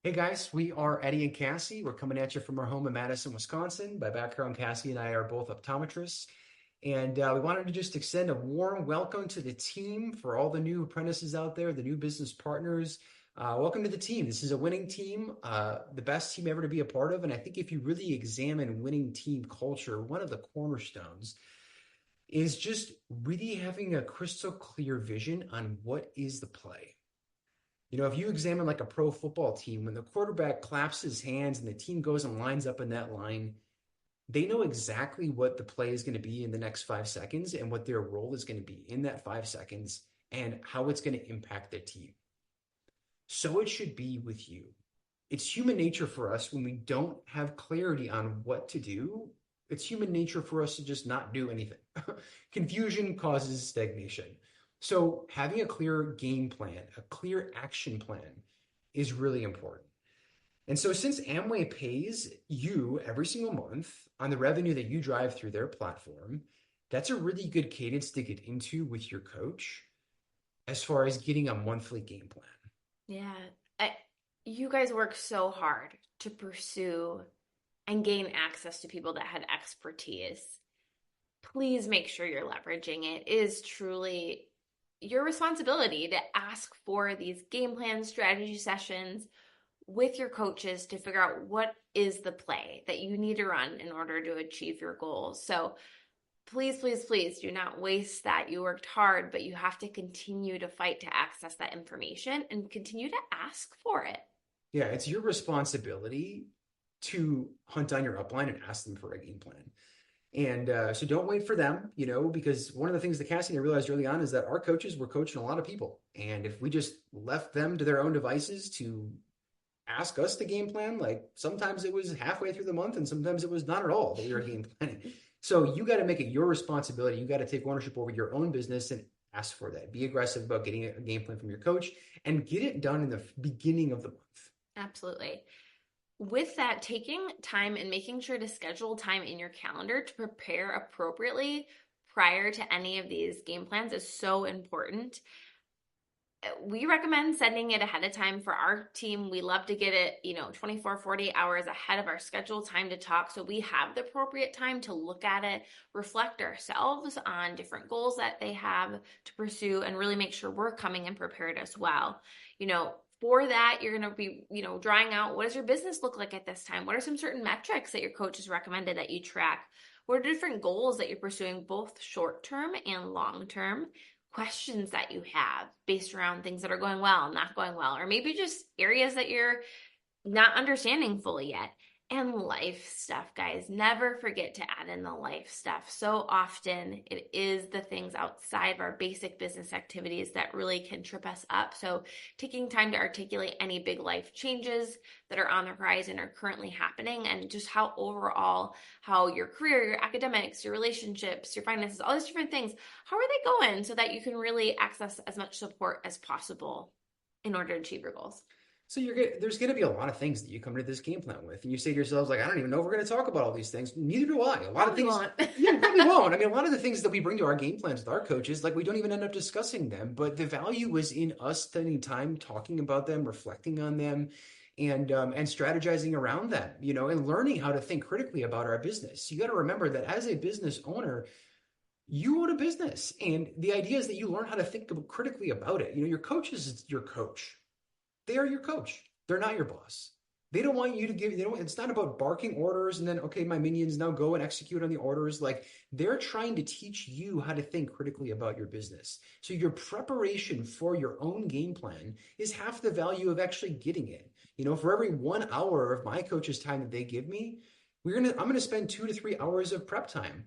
Hey guys, we are Eddie and Cassie. We're coming at you from our home in Madison, Wisconsin. By background, Cassie and I are both optometrists. And we wanted to just extend a warm welcome to the team for all the new apprentices out there, the new business partners. Welcome to the team. This is a winning team, the best team ever to be a part of. And I think if you really examine winning team culture, one of the cornerstones is just really having a crystal clear vision on what is the play. If you examine like a pro football team, when the quarterback claps his hands and the team goes and lines up in that line, they know exactly what the play is going to be in the next 5 seconds and what their role is going to be in that 5 seconds and how it's going to impact their team. So it should be with you. It's human nature for us when we don't have clarity on what to do. It's human nature for us to just not do anything. Confusion causes stagnation. So having a clear game plan, a clear action plan is really important. And so since Amway pays you every single month on the revenue that you drive through their platform, that's a really good cadence to get into with your coach as far as getting a monthly game plan. Yeah, I, you guys work so hard to pursue and gain access to people that had expertise. Please make sure you're leveraging it. It is truly your responsibility to ask for these game plan strategy sessions with your coaches to figure out what is the play that you need to run in order to achieve your goals. So please, please, please do not waste that. You worked hard, but you have to continue to fight to access that information and continue to ask for it. Yeah, it's your responsibility to hunt down your upline and ask them for a game plan. And so don't wait for them, because one of the things that Cassie and I realized early on is that our coaches were coaching a lot of people. And if we just left them to their own devices to ask us the game plan, like sometimes it was halfway through the month and sometimes it was not at all that we were game planning. So you got to make it your responsibility. You got to take ownership over your own business and ask for that. Be aggressive about getting a game plan from your coach and get it done in the beginning of the month. Absolutely. With that, taking time and making sure to schedule time in your calendar to prepare appropriately prior to any of these game plans is so important. We recommend sending it ahead of time for our team. We love to get it, 24, 48 hours ahead of our scheduled time to talk. So we have the appropriate time to look at it, reflect ourselves on different goals that they have to pursue, and really make sure we're coming in prepared as well. For that, you're going to be, drawing out what does your business look like at this time? What are some certain metrics that your coach has recommended that you track? What are different goals that you're pursuing, both short term and long term? Questions that you have based around things that are going well, not going well, or maybe just areas that you're not understanding fully yet. And life stuff, guys. Never forget to add in the life stuff. So often it is the things outside of our basic business activities that really can trip us up. So taking time to articulate any big life changes that are on the horizon or currently happening, and just how overall, how your career, your academics, your relationships, your finances, all these different things, how are they going so that you can really access as much support as possible in order to achieve your goals. So there's going to be a lot of things that you come into this game plan with, and you say to yourselves, like, I don't even know if we're going to talk about all these things. Neither do I. A lot of Probably things, won't. yeah, we probably won't. I mean, a lot of the things that we bring to our game plans with our coaches, like we don't even end up discussing them. But the value was in us spending time talking about them, reflecting on them, and strategizing around them, and learning how to think critically about our business. You got to remember that as a business owner, you own a business, and the idea is that you learn how to think critically about it. Your coach is your coach. They are your coach. They're not your boss. They don't want you to give, it's not about barking orders and then, okay, my minions now go and execute on the orders. Like they're trying to teach you how to think critically about your business. So your preparation for your own game plan is half the value of actually getting it. For every 1 hour of my coach's time that they give me, I'm going to spend 2 to 3 hours of prep time.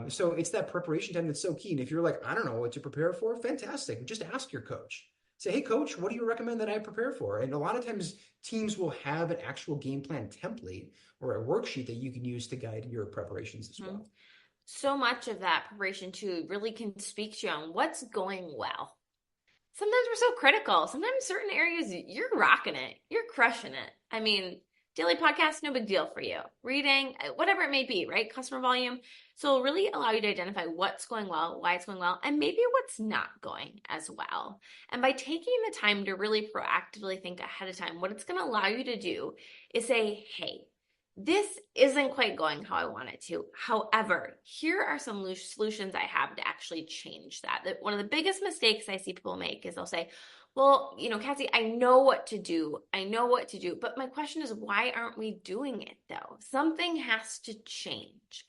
So it's that preparation time that's so key. And if you're like, I don't know what to prepare for, fantastic. Just ask your coach. Say, hey, coach, what do you recommend that I prepare for? And a lot of times teams will have an actual game plan template or a worksheet that you can use to guide your preparations as well. So much of that preparation too really can speak to you on what's going well. Sometimes we're so critical. Sometimes certain areas you're rocking it. You're crushing it. I mean, Daily podcast, no big deal for you. Reading, whatever it may be, right? Customer volume. So it'll really allow you to identify what's going well, why it's going well, and maybe what's not going as well. And by taking the time to really proactively think ahead of time, what it's going to allow you to do is say, hey, this isn't quite going how I want it to. However, here are some solutions I have to actually change that. One of the biggest mistakes I see people make is they'll say, well, Cassie, I know what to do. I know what to do. But my question is, why aren't we doing it though? Something has to change.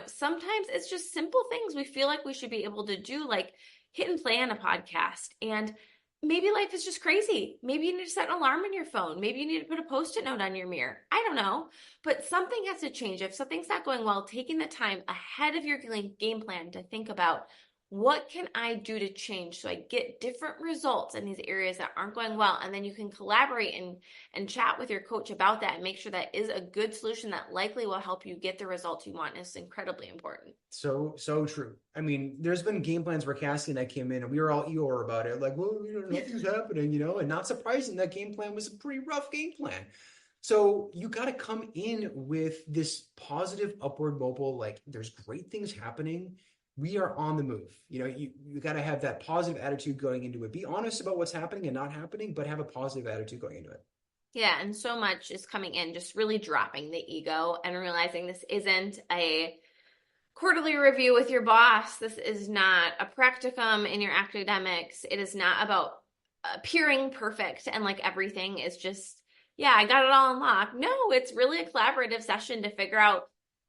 Sometimes it's just simple things we feel like we should be able to do, like hit and play on a podcast. And maybe life is just crazy. Maybe you need to set an alarm on your phone. Maybe you need to put a Post-it note on your mirror. I don't know. But something has to change. If something's not going well, taking the time ahead of your game plan to think about, what can I do to change so I get different results in these areas that aren't going well? And then you can collaborate and chat with your coach about that and make sure that is a good solution that likely will help you get the results you want. It's incredibly important. So true. I mean, there's been game plans where Cassie and I came in and we were all Eeyore about it. Like, well, nothing's happening, and not surprising, that game plan was a pretty rough game plan. So you got to come in with this positive upward mobile, like there's great things happening. We are on the move. You got to have that positive attitude going into it. Be honest about what's happening and not happening, but have a positive attitude going into it. Yeah, and so much is coming in, just really dropping the ego and realizing this isn't a quarterly review with your boss. This is not a practicum in your academics. It is not about appearing perfect and like everything is just, yeah, I got it all unlocked. No, it's really a collaborative session to figure out,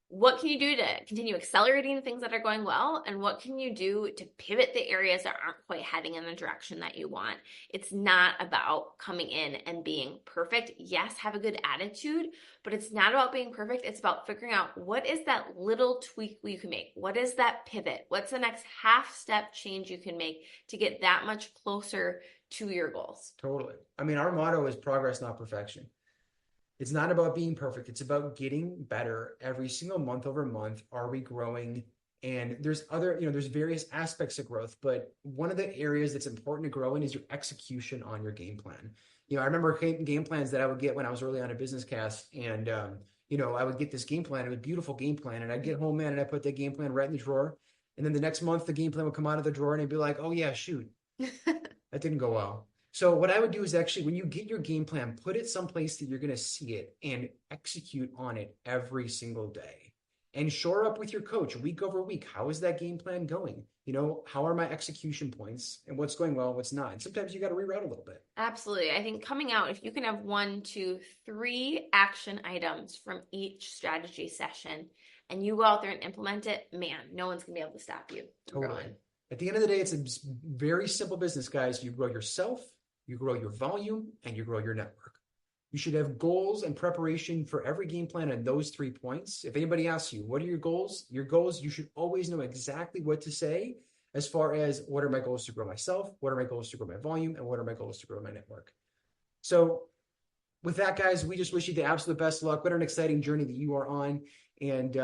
what can you do to continue accelerating the things that are going well? And what can you do to pivot the areas that aren't quite heading in the direction that you want? It's not about coming in and being perfect. Yes, have a good attitude, but it's not about being perfect. It's about figuring out, what is that little tweak you can make? What is that pivot? What's the next half step change you can make to get that much closer to your goals? Totally. I mean, our motto is progress, not perfection. It's not about being perfect. It's about getting better every single month over month. Are we growing? And there's there's various aspects of growth, but one of the areas that's important to grow in is your execution on your game plan. I remember game plans that I would get when I was early on a business cast, and I would get this game plan. It was a beautiful game plan, and I'd get home, man, and I put that game plan right in the drawer. And then the next month, the game plan would come out of the drawer, and I'd be like, oh yeah, shoot, that didn't go well. So what I would do is actually, when you get your game plan, put it someplace that you're going to see it and execute on it every single day. And shore up with your coach week over week. How is that game plan going? How are my execution points and what's going well, what's not? And sometimes you got to reroute a little bit. Absolutely. I think coming out, if you can have 1, 2, 3 action items from each strategy session and you go out there and implement it, man, no one's going to be able to stop you. Totally. At the end of the day, it's a very simple business, guys. You grow yourself, you grow your volume, and you grow your network. You should have goals and preparation for every game plan on those 3 points. If anybody asks you, what are your goals? You should always know exactly what to say as far as, what are my goals to grow myself? What are my goals to grow my volume? And what are my goals to grow my network? So with that, guys, we just wish you the absolute best of luck. What an exciting journey that you are on. And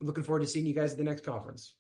looking forward to seeing you guys at the next conference.